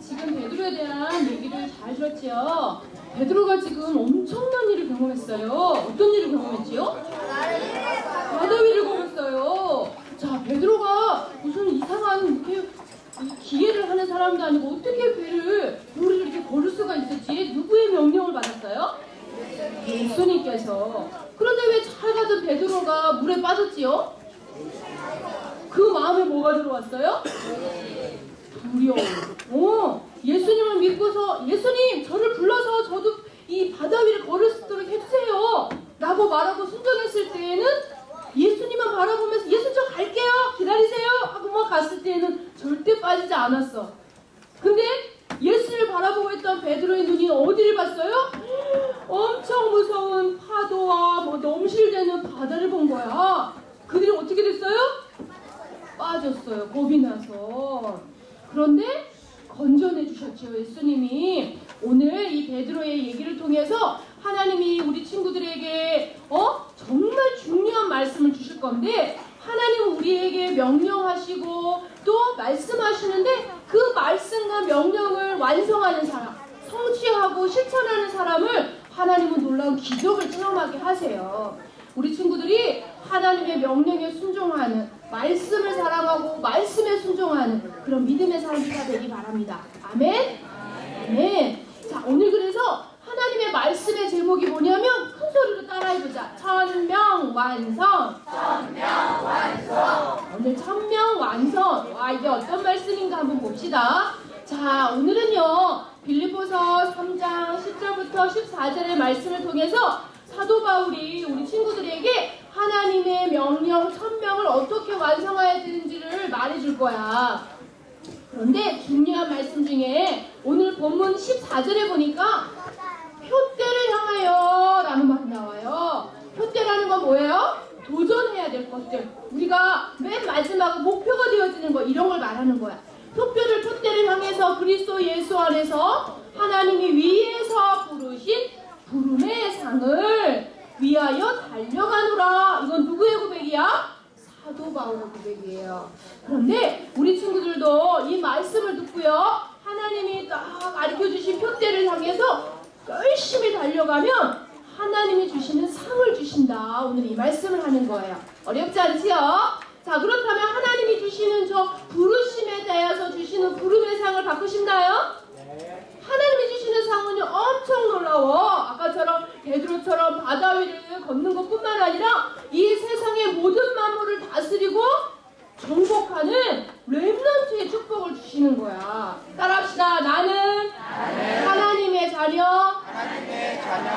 지금 베드로에 대한 얘기를 잘 들었지요? 베드로가 지금 엄청난 일을 경험했어요. 어떤 일을 경험했지요? 바다 위를 걸었어요. 자, 베드로가 무슨 이상한 이렇게 기계를 하는 사람도 아니고 어떻게 물을 이렇게 걸을 수가 있었지? 누구의 명령을 받았어요? 예수님께서. 그런데 왜 잘 가던 베드로가 물에 빠졌지요? 그 마음에 뭐가 들어왔어요? 두려움. 예수님을 믿고서 예수님 저를 불러서 저도 이 바다 위를 걸을 수 있도록 해주세요 라고 말하고 순종했을 때에는 예수님만 바라보면서 예수님 저 갈게요 기다리세요 하고 막 갔을 때에는 절대 빠지지 않았어. 근데 예수님을 바라보고 있던 베드로의 눈이 어디를 봤어요? 엄청 무서운 파도와 넘실대는 바다를 본 거야. 그들이 어떻게 됐어요? 빠졌어요. 겁이 나서. 그런데 건져내 주셨죠. 예수님이. 오늘 이 베드로의 얘기를 통해서 하나님이 우리 친구들에게 정말 중요한 말씀을 주실 건데, 하나님은 우리에게 명령하시고 또 말씀하시는데 그 말씀과 명령을 완성하는 사람, 성취하고 실천하는 사람을 하나님은 놀라운 기적을 체험하게 하세요. 우리 친구들이 하나님의 명령에 순종하는, 말씀을 사랑하고 말씀에 순종하는 그런 믿음의 삶이 되기 바랍니다. 아멘? 아멘. 자, 오늘 그래서 하나님의 말씀의 제목이 뭐냐면 큰 소리로 따라해보자. 천명 완성. 천명 완성. 오늘 천명 완성. 와, 이게 어떤 말씀인가 한번 봅시다. 자, 오늘은요 빌립보서 3장 10절부터 14절의 말씀을 통해서 사도 바울이 우리 친구들에게 하나님의 명령 천명을 어떻게 완성해야 되는지를 말해줄 거야. 그런데 중요한 말씀 중에 오늘 본문 14절에 보니까 표대를 향하여 라는 말이 나와요. 표대라는 건 뭐예요? 도전해야 될 것들, 우리가 맨 마지막 목표가 되어지는 거, 이런 걸 말하는 거야. 표대를 향해서 그리스도 예수 안에서 하나님이 위에서 부르신 부름의 상을 위하여 달려가노라. 이건 누구의 고백이야? 사도 바울의 고백이에요. 그런데 우리 친구들도 이 말씀을 듣고요, 하나님이 딱 가르쳐주신 표대를 향해서 열심히 달려가면 하나님이 주시는 상을 주신다. 오늘 이 말씀을 하는 거예요. 어렵지 않지요? 자, 그렇다면 하나님이 주시는 저 부르심에 대해서 주시는 부름의 상을 받고 싶나요? 네. 하나님이 주시는 상은요 엄청 놀라워. 아까처럼 베드로처럼 바다 위를 걷는 것뿐만 아니라 이 세상의 모든 만물을 다스리고 정복하는 렘넌트의 축복을 주시는 거야. 따라합시다. 나는 하나님의 자녀.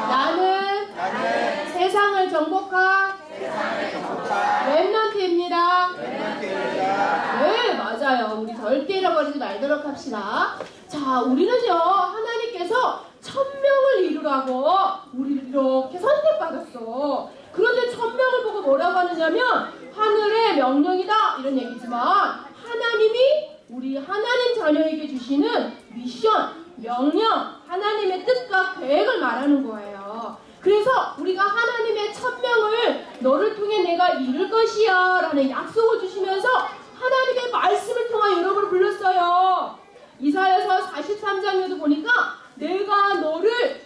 나는 세상을 정복한 렘넌트입니다. 네, 맞아요. 우리 절대 잃어버리지 말도록 합시다. 자, 우리는요 하나님께서 천명을 이루라고 우리를 이렇게 선택받았어. 그런데 천명을 보고 뭐라고 하느냐면 하늘의 명령이다 이런 얘기지만, 하나님이 우리 하나님 자녀에게 주시는 미션, 명령, 하나님의 뜻과 계획을 말하는 거예요. 그래서 우리가 하나님의 천명을 너를 통해 내가 이룰 것이야 라는 약속을 주시면서 하나님의 말씀을 통해 여러분을 불렀어요. 이사야서 43장에도 보니까 내가 너를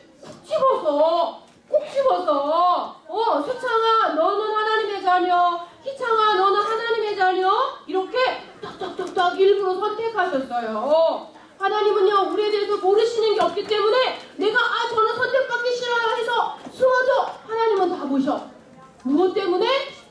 꼭 집어서 수창아 너는 하나님의 자녀, 희창아 너는 하나님의 자녀, 이렇게 딱딱딱딱 일부러 선택하셨어요. 하나님은요 우리에 대해서 모르시는 게 없기 때문에 내가 저는 선택받기 싫어요 해서 숨어도 하나님은 다 보셔. 무엇 때문에?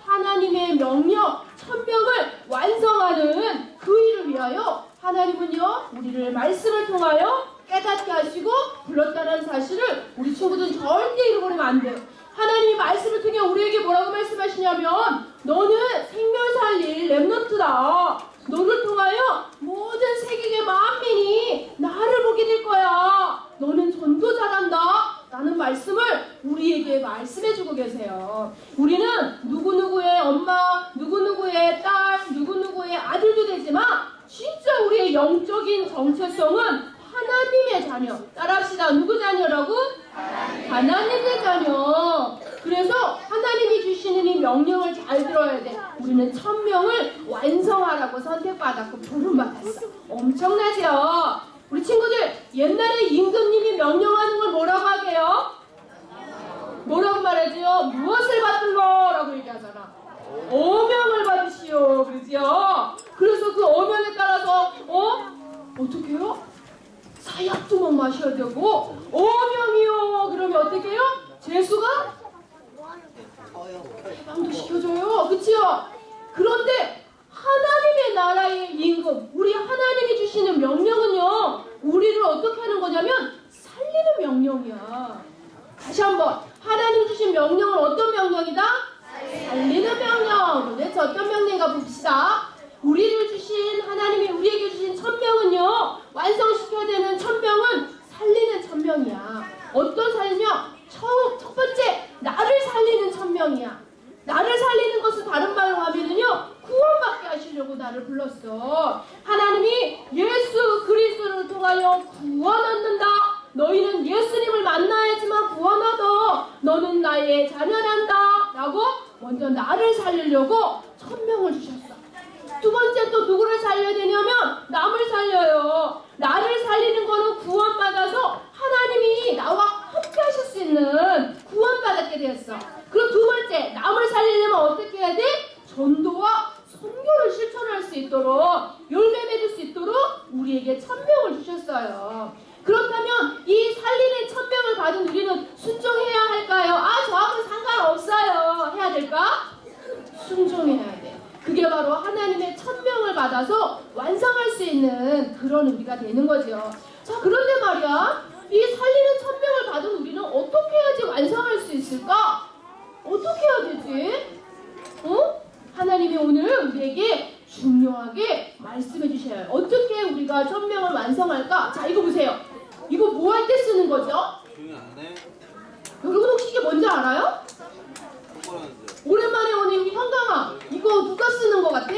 하나님의 명령, 천명을 완성하는 그 일을 위하여 하나님은요 우리를 말씀을 통하여 깨닫게 하시고 불렀다는 사실을 우리 친구들은 절대 잃어버리면 안 돼요. 하나님이 말씀을 통해 우리에게 뭐라고 말씀하시냐면 너는 생명 살릴 렘넌트다. 너를 통하여 모든 세계의 만민이 나를 보게 될 거야. 너는 전도자란다 라는 말씀을 우리에게 말씀해주고 계세요. 우리는 누구누구의 엄마, 누구누구의 딸, 누구누구의 아들도 되지만 진짜 우리의 영적인 정체성은 하나님의 자녀. 따라합시다. 누구 자녀라고? 하나님의 자녀. 그래서 하나님이 주시는 이 명령을 잘 들어야 돼. 우리는 천명을 완성하라고 선택받았고 부름받았어. 엄청나죠? 우리 친구들, 옛날에 임금님이 명령하는 걸 뭐라고 하게요? 뭐라고 말하지요? 무엇을 받들러? 라고 얘기하잖아. 어명을 받으시오. 그러지요? 그래서 그 어명에 따라서 어떻게 해요? 사약도 막 마셔야 되고, 어명이요. 그러면 어떻게 해요? 재수가 해방도 시켜줘요. 그치요? 그런데 하나님의 나라의 임금, 우리 하나님이 주시는 명령은요, 우리를 어떻게 하는 거냐면 살리는 명령이야. 다시 한번, 하나님 주신 명령은 어떤 명령이다? 살리는 명령. 도대체 어떤 명령인가 봅시다. 우리를 주신, 하나님이 우리에게 주신 천명은요, 완성시켜야 되는 천명은 살리는 천명이야. 어떤 살리며? 첫 번째, 나를 살리는 천명이야. 나를 살리는 것은 다른 말로 하면은요, 구원받게 하시려고 나를 불렀어. 하나님이 예수 그리스도를 통하여 구원 얻는다. 너희는 예수님을 만나야지만 구원 얻어. 너는 나의 자녀란다. 라고 먼저 나를 살리려고 천명을 주셨어. 두 번째 또 누구를 살려야 되냐면 남을 살려요. 나를 살리는 거는 구원받아서 하나님이 나와 함께 하실 수 있는 구원받았게 되었어. 그럼 두 번째, 남을 살리려면 어떻게 해야 돼? 전도와 선교를 실천할 수 있도록, 열매 맺을 수 있도록 우리에게 천명을 주셨어요. 그렇다면 이 살리는 천명을 받은 우리는 순종해야 할까요? 저하고는 상관없어요. 해야 될까? 순종해야 돼. 그게 바로 하나님의 천명을 받아서 완성할 수 있는 그런 우리가 되는 거죠. 자, 그런데 말이야, 이 살리는 천명을 받은 우리는 어떻게 해야지 완성할 수 있을까? 어떻게 해야 되지? 하나님이 오늘 우리에게 중요하게 말씀해 주셔요. 어떻게 우리가 천명을 완성할까? 자, 이거 보세요. 이거 뭐 할 때 쓰는 거죠? 여러분 혹시 이게 뭔지 알아요? 오랜만에 오는 이 현강아, 이거 누가 쓰는 거 같아?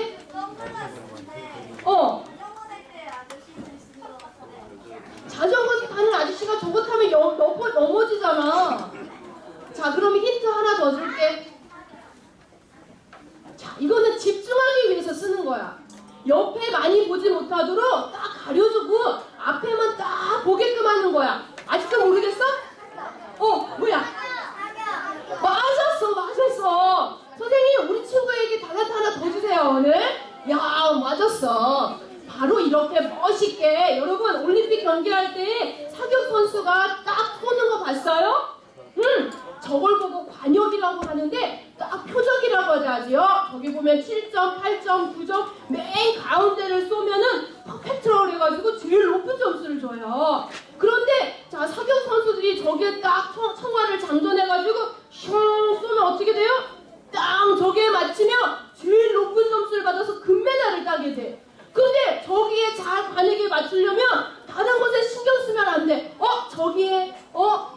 자전거 타는 아저씨가 저거 타면 넘어지잖아. 자, 그럼 힌트 하나 더 줄게. 자, 이거는 집중하기 위해서 쓰는 거야. 옆에 많이 보지 못하도록 딱 가려주고 앞에만 딱 보게끔 하는 거야. 아직도 모르겠어? 뭐야? 맞았어. 선생님, 우리 친구에게 달란트 하나 더 주세요, 오늘. 야, 맞았어. 바로 이렇게 멋있게, 여러분 올림픽 경기할 때 사격 선수가 딱 쏘는 거 봤어요? 저걸 보고 관역이라고 하는데 딱 표적이라고 하지요. 저기 보면 7점, 8점, 9점 맨 가운데를 쏘면은 퍼펙트라고 해가지고 제일 높은 점수를 줘요. 그런데 자, 사격 선수들이 저기에 딱 청화를 장전해가지고 슝 쏘면 어떻게 돼요? 딱 저기에 맞추면 제일 높은 점수를 받아서 금메달을 따게 돼. 근데 저기에 잘 관역에 맞추려면 다른 곳에 신경 쓰면 안 돼. 저기에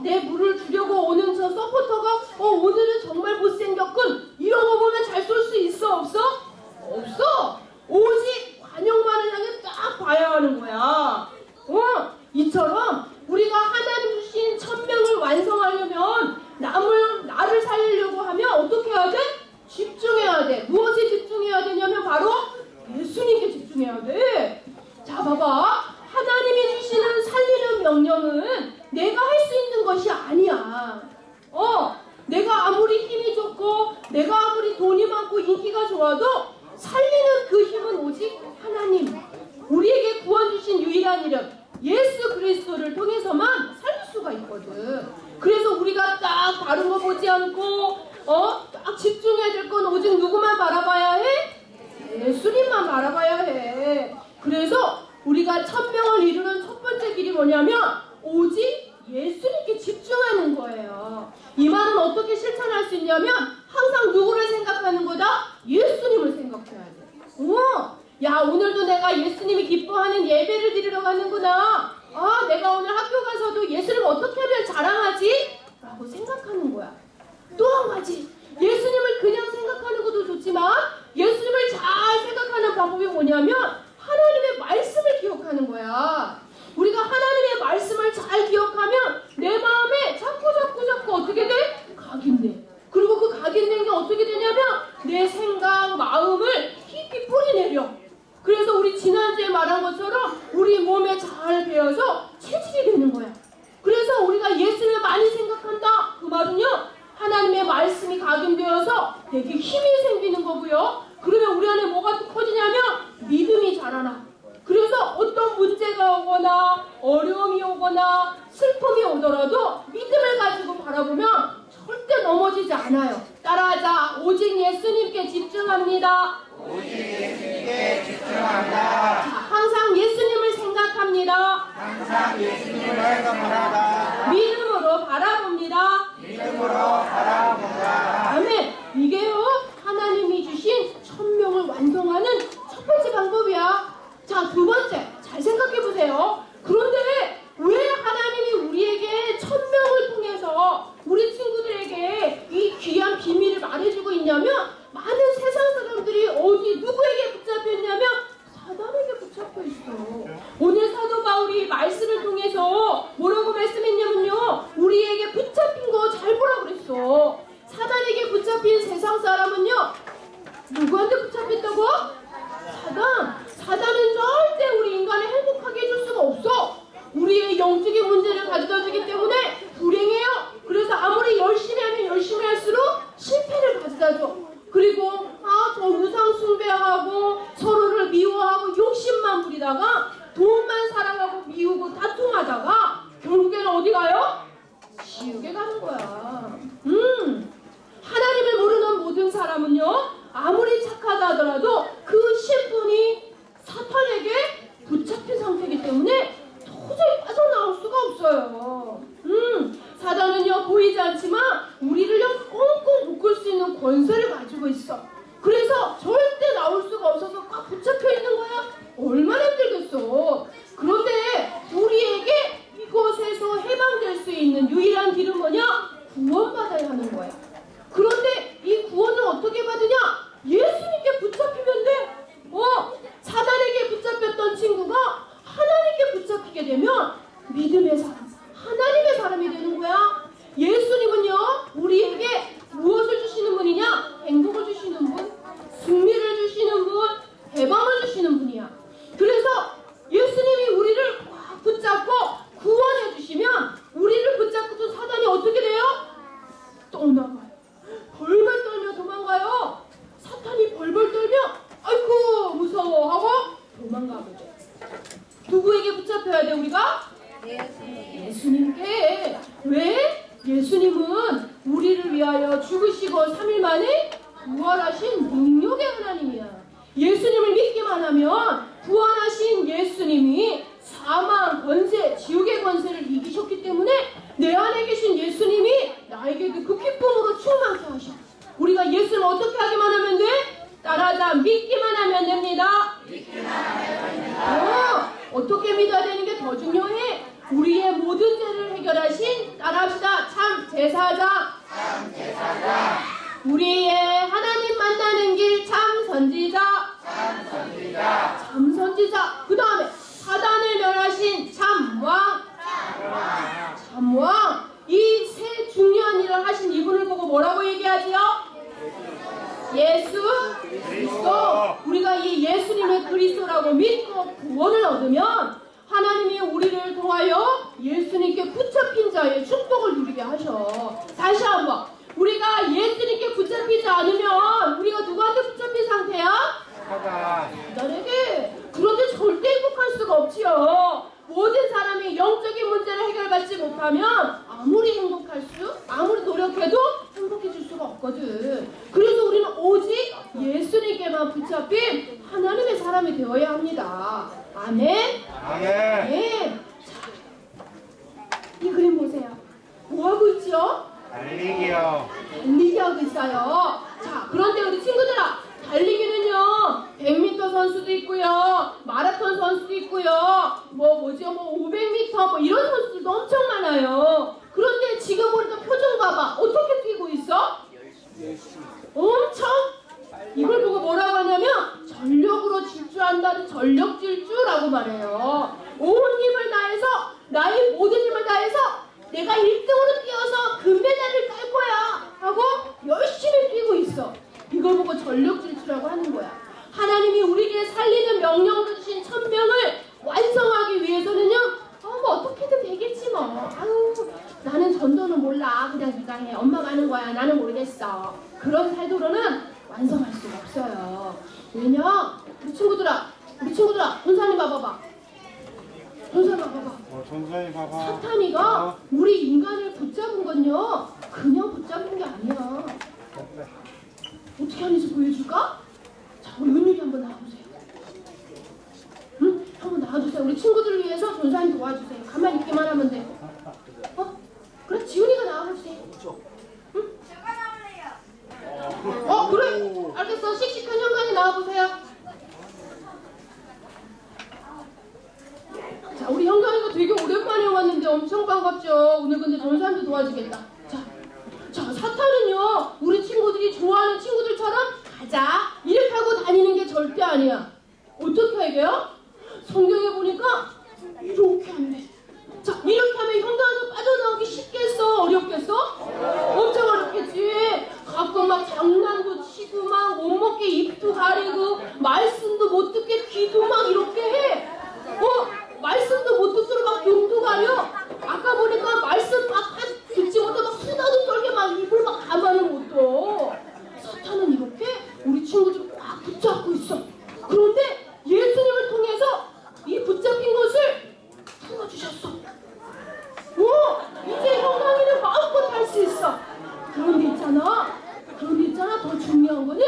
내 물을 주려고 오는 저 서포터가 오늘은 정말 못생겼군. 이런 거 보면 잘 쏠 수 있어? 없어? 없어. 오직 관역만을 향해 딱 봐야 하는 거야. 이처럼 우리가 하나님 주신 천명을 완성하려면 나를 살리려고 하면 어떻게 해야 돼? 집중해야 돼. 무엇에 집중해야 되냐면 바로 예수님께 집중해야 돼. 자, 봐봐. 하나님이 주시는 살리는 명령은 내가 할 수 있는 것이 아니야. 내가 아무리 힘이 좋고 내가 아무리 돈이 많고 인기가 좋아도 살리는 그 힘은 오직 하나님, 우리에게 구원 주신 유일한 이름 예수 그리스도를 통해서만 살릴 수가 있거든. 그래서 우리가 딱 다른 거 보지 않고 딱 집중해야 될 건 오직 누구만 바라봐야 해? 예수님만 바라봐야 해. 그래서 우리가 천명을 이루는 첫 번째 길이 뭐냐면 오직 예수님께 집중하는 거예요. 이 말은 어떻게 실천할 수 있냐면 항상 누구를 생각하는 거다? 예수님을 생각해야 돼. 야, 오늘도 내가 예수님이 기뻐하는 예배를 드리러 가는구나. 내가 오늘 학교 가서도 예수님을 어떻게 하면 자랑하지? 라고 생각하는 거야. 또 한 가지, 예수님을 그냥 생각하는 것도 좋지만 예수님을 잘 생각하는 방법이 뭐냐면 하나님의 말씀을 기억하는 거야. 우리가 하나님의 말씀을 잘 기억하면 내 마음에 자꾸 어떻게 돼? 각인돼. 그리고 그 각인된 게 어떻게 되냐면 내 생각, 마음을 깊이 뿌리내려. 그래서 우리 지난주에 말한 것처럼 우리 몸에 잘 배어서 오거나 어려움이 오거나 슬픔이 오더라도 믿음을 가지고 바라보면 절대 넘어지지 않아요. 따라하자. 오직 예수님께 집중합니다. 오직 예수님께 집중합니다. 자, 항상 예수님을 생각합니다. 항상 예수님을 생각합니다. 믿음으로 바라봅니다. 믿음으로 바라봅니다. 아멘. 이게요, 하나님이 주신 천명을 완성하는 첫 번째 방법이야. 자, 두 번째, 잘 생각해 보세요. 그런데 왜 하나님이 우리에게 천명을 통해서 우리 친구들에게 이 귀한 비밀을 말해주고 있냐면, 많은 세상 사람들이 어디 누구에게 붙잡혀 있냐면 사단에게 붙잡혀 있어. 오늘 사도 바울이 말씀을 통해서 뭐라고 말씀했냐면요, 우리에게 붙잡힌 거 잘 보라 그랬어. 사단에게 붙잡힌 세상 사람은요, 누구한테 붙잡혔다고? 사단은 절대 우리 인간을 행복하게 해줄 수가 없어. 우리의 영적인 문제를 가져다 주기 때문에 불행해요. 그래서 아무리 열심히 하면 열심히 할수록 실패를 가져다 줘. 그리고 저 우상 숭배하고 서로를 미워하고 욕심만 부리다가 돈만 사랑하고 미우고 다툼하다가 결국에는 어디 가요? 지옥에 가는 거야. 하나님을 모르는 모든 사람은요, 아무리 착하다 하더라도 그 신분이 사탄에게 붙잡힌 상태이기 때문에 도저히 빠져나올 수가 없어요. 사단은요, 보이지 않지만 우리를요 꽁꽁 묶을 수 있는 권세를 가지고 있어. 그래서 절대 나올 수가 없어서 꽉 붙잡혀 있는 거야. 얼마나 힘들겠어. 그런데 우리에게 이것에서 해방될 수 있는 유일한 길은 뭐냐? 구원받아야 하는 거야. 그런데 이 구원을 어떻게 받으냐? 예수님께 붙잡히면 돼. 사단에게 붙잡혔던 친구가 하나님께 붙잡히게 되면 믿음의 사람, 하나님의 사람이 되는 거야. 예수님은요, 우리에게 무엇을 주시는 분이냐? 행복을 주시는 분, 승리를 주시는 분, 해방을 주시는 분이야. 그래서 예수님이 우리를 꽉 붙잡고 구원해 주시면 우리를 붙잡고 사단이 어떻게 돼요? 떠나가요. 벌벌 떨며 도망가요. 사탄이 벌벌 떨며 아이고 무서워하고 도망가게 돼. 누구에게 붙잡혀야 돼 우리가? 예수님께. 왜? 예수님은 우리를 위하여 죽으시고 3일 만에 부활하신 능력의 하나님이야. 예수님을 믿기만 하면 부활하신 예수님이 사망, 권세, 지옥의 권세를 이기셨기 때문에 내 안에 계신 예수님이 나에게도 그 기쁨으로 충만케 하셔. 우리가 예수를 어떻게 하기만 하면 돼? 따라하자. 믿기만 하면 됩니다. 어떻게 믿어야 되는 게 더 중요해? 우리의 모든 죄를 해결하신, 따라합시다, 참 제사장. 우리의 하나님 만나는 길 참 선지자. 참 선지자. 그 다음에 사단을 멸하신 참왕. 참왕. 이 세 중요한 일을 하신 이분을 보고 뭐라고 얘기하지요? 예수 그리스도. 우리가 이 예수님의 그리스도라고 믿고 구원을 얻으면 하나님이 우리를 통하여 예수님께 붙잡힌 자의 축복을 누리게 하셔. 다시 한번, 우리가 예수님께 붙잡히지 않으면 우리가 누구한테 붙잡힌 상태야? 사단에게. 그런데 절대 행복할 수가 없지요. 모든 사람이 영적인 문제를 해결받지 못하면 아무리 노력해도 행복해질 수가 없거든. 그래서 우리는 오직 예수님께만 붙잡힌 하나님의 사람이 되어야 합니다. 아멘. 예. 자, 이 그림 보세요. 뭐 하고 있죠? 달리기요. 달리기 하고 있어요. 자, 그런데 우리 친구들아, 달리기는요 100m 선수도 있고요, 마라톤 선수도 있고요, 뭐 500m 뭐 이런 선수들도 엄청 많아요. 그런데 지금 보니까 표정 봐봐. 어떻게 뛰고 있어? 엄청. 이걸 보고 뭐라고 하냐면 전력으로 질주한다는 전력 질주라고 말해요. 온 힘을 다해서, 나의 모든 힘을 다해서 내가 1등으로 뛰어서 금메달을 딸 거야 하고 열심히 뛰고 있어. 이걸 보고 전력 질주라고 하는 거야. 하나님이 우리에게 살리는 명령을 주신 천명을 완성하기 위해서는요, 뭐 어떻게든 되겠지 뭐. 나는 전도는 몰라. 그냥 네가 해. 엄마가 하는 거야. 나는 모르겠어. 그런 태도로는 완성할 수가 없어요. 왜냐? 우리 친구들아, 본사님 봐봐봐. 전사가 봐봐. 전사님 봐봐. 사탄이가 우리 인간을 붙잡은 건요, 그냥 붙잡은 게 아니야. 어떻게 하는지 보여줄까? 자, 우리 은율이 한번 나와보세요. 응? 한번 나와주세요. 우리 친구들을 위해서 전사님 도와주세요. 가만히 있기만 하면 돼. 어? 그래, 지훈이가 나와보세요. 응? 그래. 알겠어. 씩씩한 형광이 나와보세요. 자, 우리 형광이가 되게 오랜만에 왔는데 엄청 반갑죠? 오늘 근데 전사님도 도와주겠다. 자, 사탄은요, 우리 친구들이 좋아하는 친구들처럼 가자 이렇게 하고 다니는 게 절대 아니야. 어떻게 하게요? 성경에 보니까 이렇게 한대. 자, 이렇게 하면 형광이가 빠져나오기 쉽겠어? 어렵겠어? 엄청 어렵겠지. 가끔 막 장난도 치고 막 못 먹게 입도 가리고 말씀도 못 듣게 귀도 막 이렇게 해. 말씀도 못 듣도록 막 눈도 가려. 아까 보니까 말씀 막 듣지 못해 막 수다도 떨게 막 입을 막 가만을 못 둬. 사탄은 이렇게 우리 친구들을 꽉 붙잡고 있어. 그런데 예수님을 통해서 이 붙잡힌 것을 풀어주셨어. 이제 형광이는 마음껏 할 수 있어. 그런데 있잖아 더 중요한 거는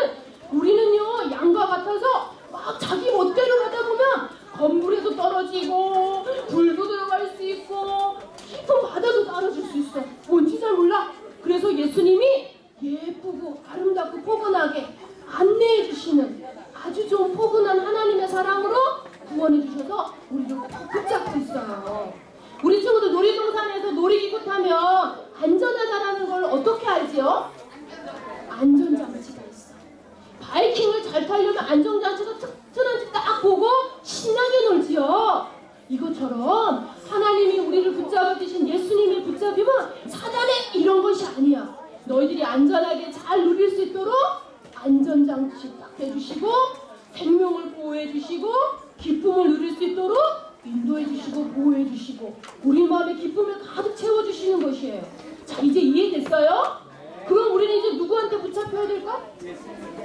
우리는요 양과 같아서 막 자기 멋대로 가다 보면 건물에도 떨어지고 불도 들어갈 수 있고 깊은 바다도 따라줄 수 있어. 뭔지 잘 몰라. 그래서 예수님이 예쁘고 아름답고 포근하게 안내해 주시는 아주 좋은 포근한 하나님의 사랑으로 구원해 주셔서 우리를 꼭 붙잡고 있어요. 우리 친구들 놀이동산에서 놀이기구 타면 안전하다라는 걸 어떻게 알지요? 안전장치가 있어. 바이킹을 잘 타려면 안전장치가 튼튼한지 딱 보고 신나게 놀지요. 이것처럼 하나님이 우리를 붙잡아 주신 예수님의 붙잡임은 사단의 이런 것이 아니야. 너희들이 안전하게 잘 누릴 수 있도록 안전장치 딱 해주시고 생명을 보호해 주시고 기쁨을 누릴 수 있도록 인도해 주시고 보호해 주시고 우리 마음에 기쁨을 가득 채워주시는 것이에요. 자, 이제 이해됐어요? 그럼 우리는 이제 누구한테 붙잡혀야 될까?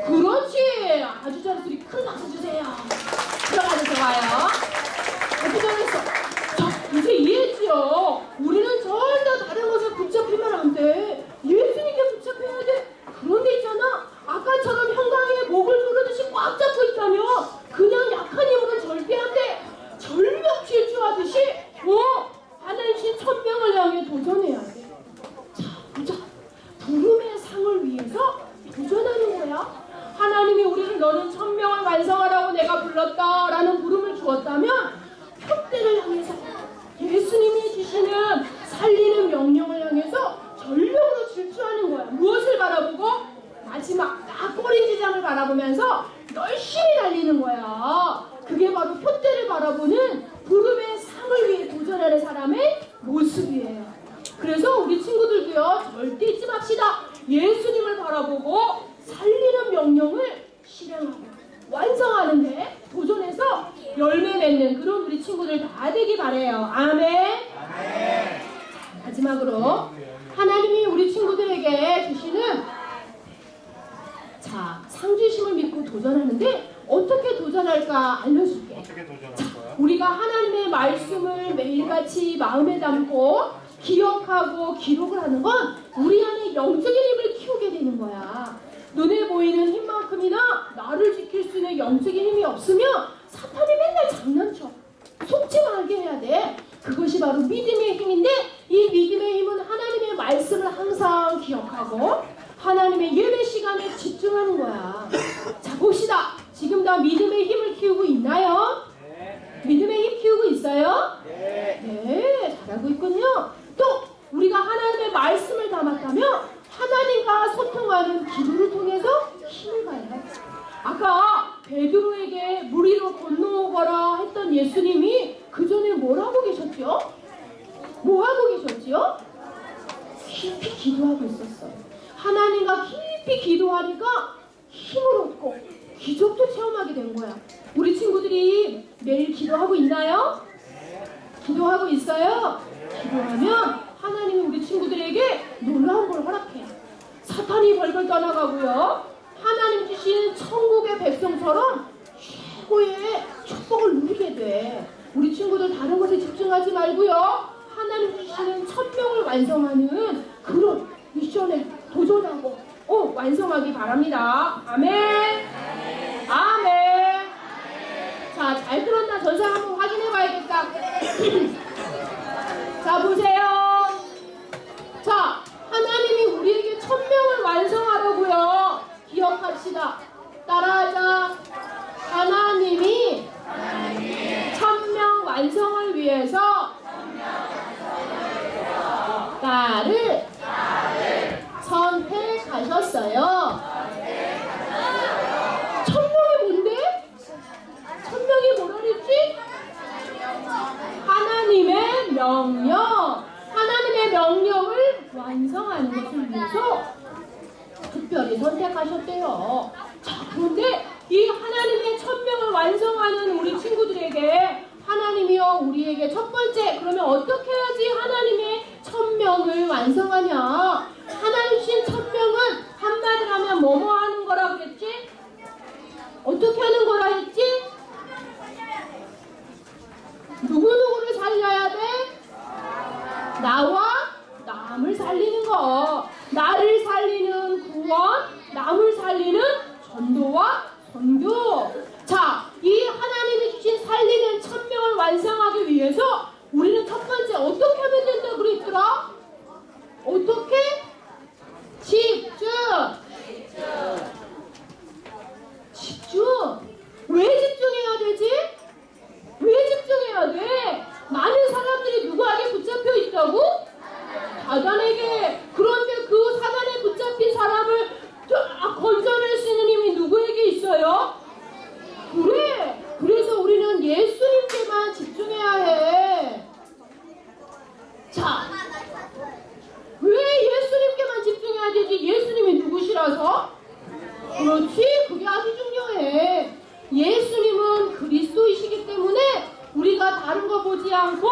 그렇지! 아주 잘했어. 우리 큰 박수 주세요. 들어가서 좋아요. 아주 잘했어. 자, 이제 이해했지요? 우리는 절대 다른 것에 붙잡히면 안 돼. 예수님께 붙잡혀야 돼. 그런데 있잖아, 아까처럼 형광이의 목을 누르듯이 꽉 잡고 있다며 그냥 약한 힘으로는 절대 안 돼. 절벽 질주하듯이 하나님 천명을 향해 도전해야 돼. 자, 보자. 부름의 상을 위해서 도전하는 거야. 하나님이 우리를 너는 천명을 완성하라고 내가 불렀다라는 부름을 주었다면 표대를 향해서 예수님이 주시는 살리는 명령을 향해서 전력으로 질주하는 거야. 무엇을 바라보고? 마지막 딱 꼬린지장을 바라보면서 열심히 달리는 거야. 그게 바로 표대를 바라보는 부름의 상을 위해 도전하는 사람의 모습이에요. 그래서 우리 친구들도요, 절대 잊지 맙시다. 예수님을 바라보고 살리는 명령을 실행하고 완성하는데 도전해서 열매 맺는 그런 우리 친구들 다 되기 바래요. 아멘. 자, 마지막으로 하나님이 우리 친구들에게 주시는 상주심을 믿고 도전하는데 어떻게 도전할까 알려줄게. 어떻게 도전할 거야? 우리가 하나님의 말씀을 매일같이 마음에 담고 기억하고 기록을 하는 건 우리 안에 영적인 힘을 키우게 되는 거야. 눈에 보이는 힘만큼이나 나를 지킬 수 있는 영적인 힘이 없으면 사탄이 맨날 장난쳐. 속지 말게 해야 돼. 그것이 바로 믿음의 힘인데 이 믿음의 힘은 하나님의 말씀을 항상 기억하고 하나님의 예배 시간에 집중하는 거야. 자, 봅시다. 지금 다 믿음의 힘을 키우고 있나요? 네. 믿음의 힘 키우고 있어요? 네. 네, 잘하고 있군요. 또 우리가 하나님의 말씀을 담았다면 하나님과 소통하는 기도를 통해서 힘을 받아요. 아까 베드로에게 물 위로 건너오거라 했던 예수님이 그 전에 뭘 하고 계셨죠? 뭐 하고 계셨죠? 깊이 기도하고 있었어요. 하나님과 깊이 기도하니까 힘을 얻고 기적도 체험하게 된 거야. 우리 친구들이 매일 기도하고 있나요? 기도하고 있어요? 기도하면 하나님이 우리 친구들에게 놀라운 걸 허락해. 사탄이 벌벌 떠나가고요. 하나님 주신 천국의 백성처럼 최고의 축복을 누리게 돼. 우리 친구들 다른 것에 집중하지 말고요. 하나님 주시는 천명을 완성하는 그런 미션에 도전하고 완성하기 바랍니다. 아멘. 아멘. 자, 잘 들었나 전사 한번 확인해 봐야겠다. 자, 보세요. 자, 하나님이 우리에게 천명을 완성하라고요. 기억합시다. 따라하자. 하나님이 천명 완성을 위해서 나를 선택하셨어요. 천명이 뭔데? 천명이 뭐라 그랬지? 하나님의 명령. 하나님의 명령을 완성하는 것을 위해서 특별히 선택하셨대요. 자, 그런데 이 하나님의 천명을 완성하는 우리 친구들에게 하나님이요 우리에게 첫 번째 그러면 어떻게 해야지 하나님의 천명을 완성하냐? 하나님 주신 천명은 한마디로 하면 뭐뭐 하는 거라 그랬지? 어떻게 하는 거라 했지? 누구누구를 살려야 돼? 나와 남을 살리는 거. 나를 살리는 구원, 남을 살리는 전도와 선교. 자, 이 하나님이 주신 살리는 천명을 완성하기 위해서 우리는 첫 번째 어떻게 하면 된다 그랬더라? 어떻게? 집중. 집중. 왜 집중해야 되지? 왜 집중해야 돼? 많은 사람들이 누구에게 붙잡혀 있다고? 사단에게. 그런데 그 사단에 붙잡힌 사람을 건져낼 수 있는 힘이 누구에게 있어요? 그래. 그래서 우리는 예수님께만 집중해야 해. 자, 왜 예수님께만 집중해야 되지? 예수님이 누구시라서? 그렇지. 그게 아주 중요해. 예수님은 그리스도이시기 때문에 우리가 다른 거 보지 않고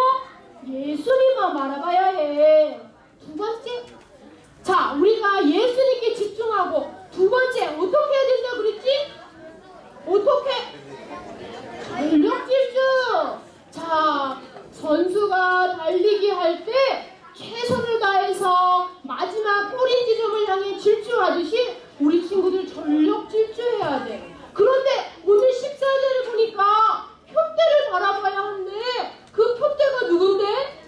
예수님만 바라봐야 해. 두 번째, 자, 우리가 예수님께 집중하고 두 번째 어떻게 해야 된다 그랬지? 어떻게? 전력 질주. 자, 선수가 달리기 할 때 최선을 다해서 마지막 꼬리 지점을 향해 질주하듯이 우리 친구들 전력 질주해야 돼. 그런데 오늘 14절을 보니까 표대를 바라봐야 하는데 그 표대가 누군데?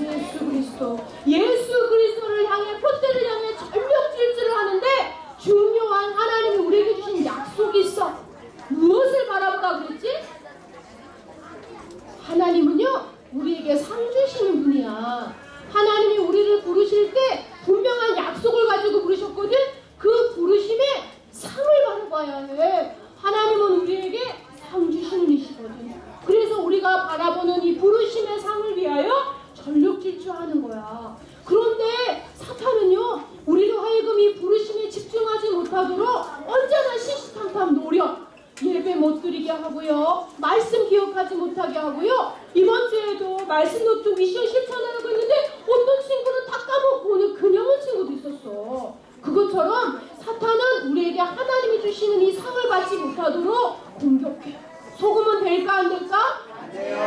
예수 그리스도. 예수 그리스도를 향해 표대를 향해 전력 질주를 하는데 중요한 하나님이 우리에게 주신 약속이 있어. 무엇을 바라보라 그랬지? 하나님은요 우리에게 상 주시는 분이야. 하나님이 우리를 부르실 때 분명한 약속을 가지고 부르셨거든. 그 부르심에 상을 바라봐야 해. 하나님은 우리에게 상 주시는 이시거든. 그래서 우리가 바라보는 이 부르심의 상을 위하여 전력 질주하는 거야. 그런데 사탄은요 우리로 하여금 이 부르심에 집중하지 못하도록 언제나 시시탐탐 노력, 예배 못 드리게 하고요, 말씀 기억하지 못하게 하고요. 이번 주에도 말씀 노트 미션 실천하라고 했는데 어떤 친구는 다 까먹고 오늘 그냥 온 친구도 있었어. 그것처럼 사탄은 우리에게 하나님이 주시는 이 상을 받지 못하도록 공격해. 속으면 될까 안 될까?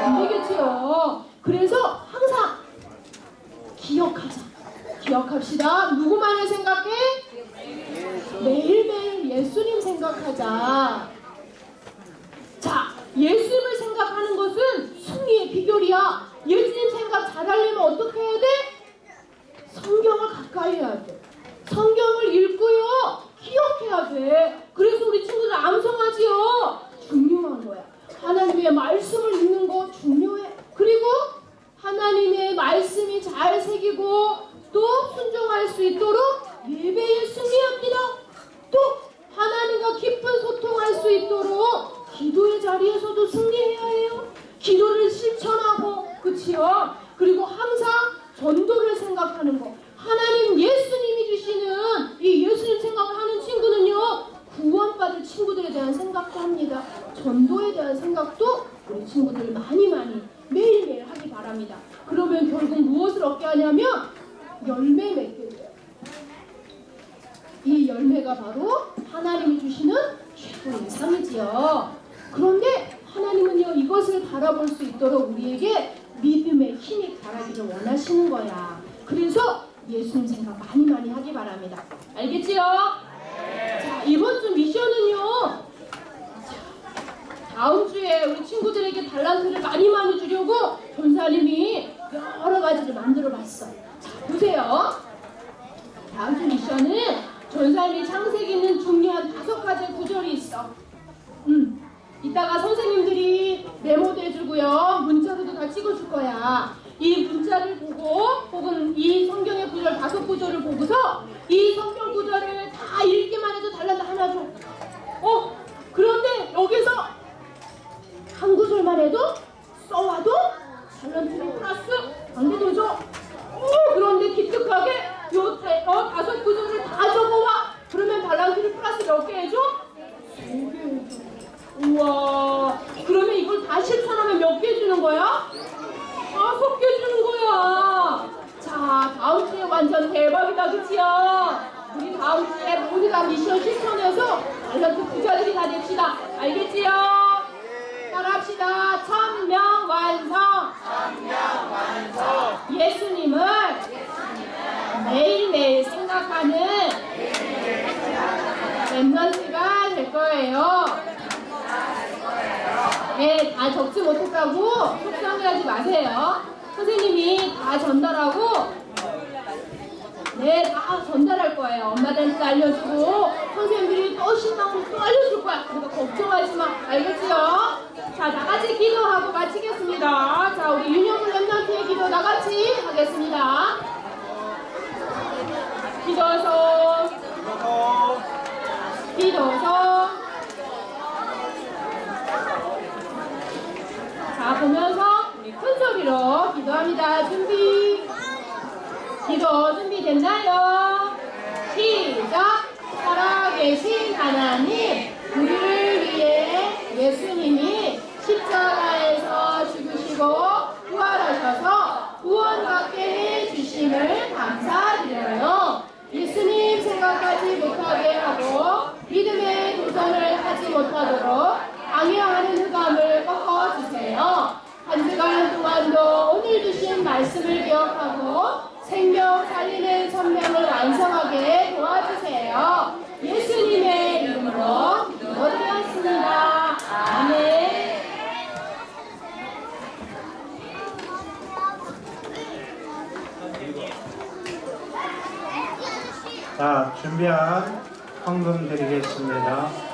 안 되겠지요. 그래서 항상 기억하자. 기억합시다. 누구만을 생각해? 매일매일 예수님 생각하자. 자, 예수님을 생각하는 것은 승리의 비결이야. 예수님 생각 잘하려면 어떻게 해야 돼? 성경을 가까이 해야 돼. 성경을 읽고요 기억해야 돼. 그래서 우리 친구들 암송하지요. 중요한 거야. 하나님의 말씀을 읽는 거 중요해. 그리고 하나님의 말씀이 잘 새기고 또 순종할 수 있도록 예배에 승리합니다. 또 하나님과 깊은 소통할 수 있도록 기도의 자리에서도 승리해야 해요. 기도를 실천하고, 그치요? 그리고 항상 전도를 생각하는 거. 하나님 예수님이 주시는 이 예수님 생각을 하는 친구는요 구원받을 친구들에 대한 생각도 합니다. 전도에 대한 생각도 우리 친구들 많이 매일매일 하기 바랍니다. 그러면 결국 무엇을 얻게 하냐면 열매 맺게 돼요. 이 열매가 바로 하나님이 주시는 최고의 상이지요. 그런데 하나님은요 이것을 바라볼 수 있도록 우리에게 믿음의 힘이 자라기를 원하시는 거야. 그래서 예수님 생각 많이 하기 바랍니다. 알겠지요? 자, 이번 주 미션은요. 다음 주에 우리 친구들에게 달란트를 많이 주려고 전사님이 여러 가지를 만들어 봤어. 자, 보세요. 다음 주 미션은 전사님이 창세기는 중요한 5가지 구절이 있어. 이따가 선생님들이 메모도 해주고요. 문자로도 다 찍어줄 거야. 이 문자를 보고 혹은 이 성경의 구절 5구절을 보고서 이 성경 구절을 다 읽기만 해도 달란트 하나 줘. 그런데 여기서 한 구절만 해도 써와도 달란트를 플러스 관계도 줘. 그런데 기특하게 요 5구절을 다 적어와. 그러면 달란트를 플러스 몇 개 해줘? 3개 해줘. 우와, 그러면 이걸 다 실천하면 몇 개 주는 거야? 5개 주는 거야. 자, 다음 주에 완전 대박이다, 그치요? 우리 다음 주에 모두 다 미션 실천해서 달란트 부자들이 다 됩시다. 알겠지요? 따라합시다. 천명 완성. 예수님을 매일매일 생각하는 랩런트가 될 거예요. 네, 다 적지 못했다고 속상해하지 마세요. 선생님이 다 전달하고, 네, 다 전달할 거예요. 엄마들한테 알려주고, 선생님들이 또 신나고 또 알려줄 거야. 그러니까 걱정하지 마. 알겠지요? 자, 나같이 기도하고 마치겠습니다. 자, 우리 윤영훈 랩런트의 기도 나같이 하겠습니다. 기도서. 자, 보면서 우리 큰 소리로 기도합니다. 기도 준비됐나요? 시작! 살아계신 하나님, 우리를 위해 예수님이 십자가에서 죽으시고 부활하셔서 구원받게 해주심을 감사드려요. 예수님 생각하지 못하게 하고 믿음의 도전을 하지 못하도록 방해하는 흑암을 꺾어주세요. 한 주간 동안도 오늘 주신 말씀을 기억하고 생명 살리는 천명을 완성하게 도와주세요. 예수님의 이름으로 기도드렸습니다. 아멘. 자, 준비한 헌금 드리겠습니다.